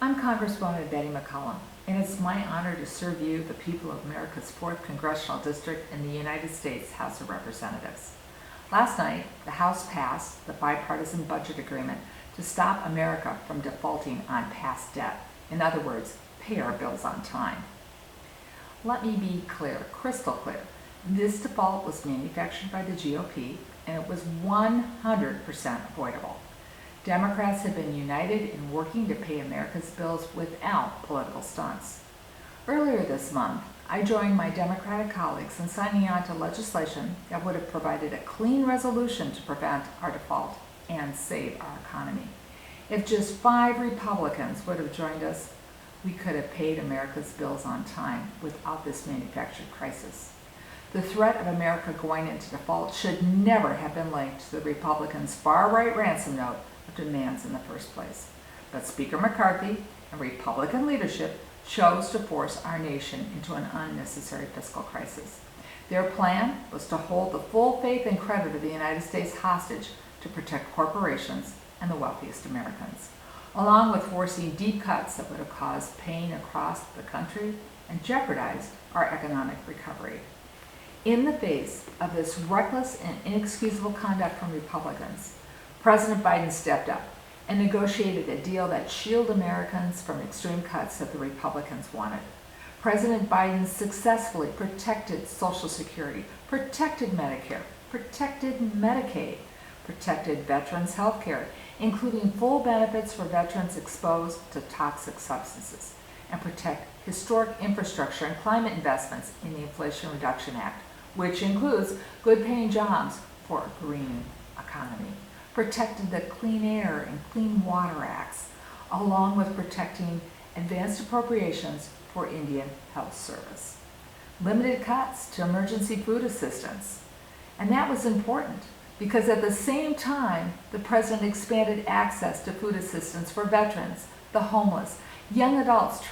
I'm Congresswoman Betty McCollum, and it's my honor to serve you, the people of America's 4th Congressional District in the United States House of Representatives. Last night, the House passed the Bipartisan Budget Agreement to stop America from defaulting on past debt. In other words, pay our bills on time. Let me be clear, crystal clear. This default was manufactured by the GOP, and it was 100% avoidable. Democrats have been united in working to pay America's bills without political stunts. Earlier this month, I joined my Democratic colleagues in signing on to legislation that would have provided a clean resolution to prevent our default and save our economy. If just 5 Republicans would have joined us, we could have paid America's bills on time without this manufactured crisis. The threat of America going into default should never have been linked to the Republicans' far-right ransom note of demands in the first place. But Speaker McCarthy and Republican leadership chose to force our nation into an unnecessary fiscal crisis. Their plan was to hold the full faith and credit of the United States hostage to protect corporations and the wealthiest Americans, along with forcing deep cuts that would have caused pain across the country and jeopardized our economic recovery. In the face of this reckless and inexcusable conduct from Republicans, President Biden stepped up and negotiated a deal that shielded Americans from extreme cuts that the Republicans wanted. President Biden successfully protected Social Security, protected Medicare, protected Medicaid, protected veterans' health care, including full benefits for veterans exposed to toxic substances, and protect historic infrastructure and climate investments in the Inflation Reduction Act, which includes good-paying jobs for a green economy. Protected the Clean Air and Clean Water Acts, along with protecting advanced appropriations for Indian Health Service. Limited cuts to emergency food assistance. And that was important because at the same time, the president expanded access to food assistance for veterans, the homeless, young adults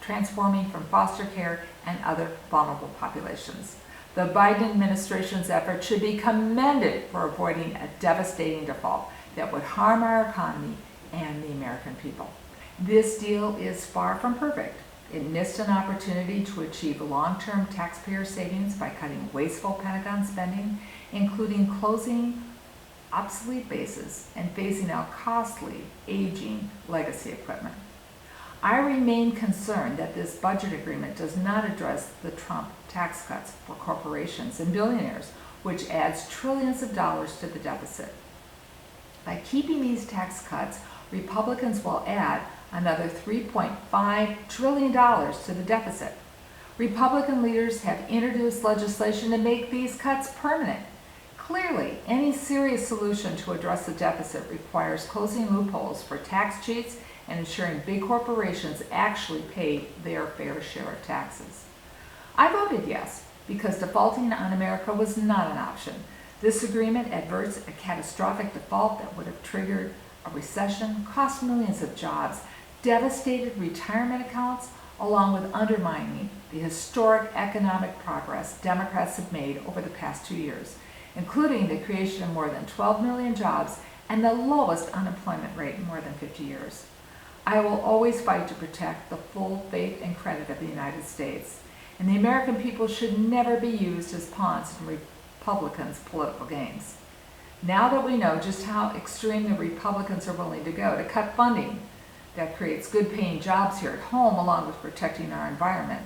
transforming from foster care and other vulnerable populations. The Biden administration's effort should be commended for avoiding a devastating default that would harm our economy and the American people. This deal is far from perfect. It missed an opportunity to achieve long-term taxpayer savings by cutting wasteful Pentagon spending, including closing obsolete bases and phasing out costly, aging legacy equipment. I remain concerned that this budget agreement does not address the Trump tax cuts for corporations and billionaires, which adds trillions of dollars to the deficit. By keeping these tax cuts, Republicans will add another $3.5 trillion to the deficit. Republican leaders have introduced legislation to make these cuts permanent. Clearly, any serious solution to address the deficit requires closing loopholes for tax cheats and ensuring big corporations actually pay their fair share of taxes. I voted yes because defaulting on America was not an option. This agreement averts a catastrophic default that would have triggered a recession, cost millions of jobs, devastated retirement accounts, along with undermining the historic economic progress Democrats have made over the past 2 years, including the creation of more than 12 million jobs and the lowest unemployment rate in more than 50 years. I will always fight to protect the full faith and credit of the United States, and the American people should never be used as pawns in Republicans' political games. Now that we know just how extreme the Republicans are willing to go to cut funding that creates good-paying jobs here at home along with protecting our environment,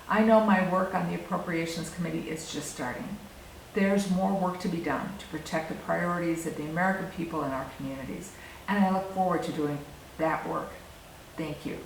I know my work on the Appropriations Committee is just starting. There's more work to be done to protect the priorities of the American people and our communities, and I look forward to doing that work. Thank you.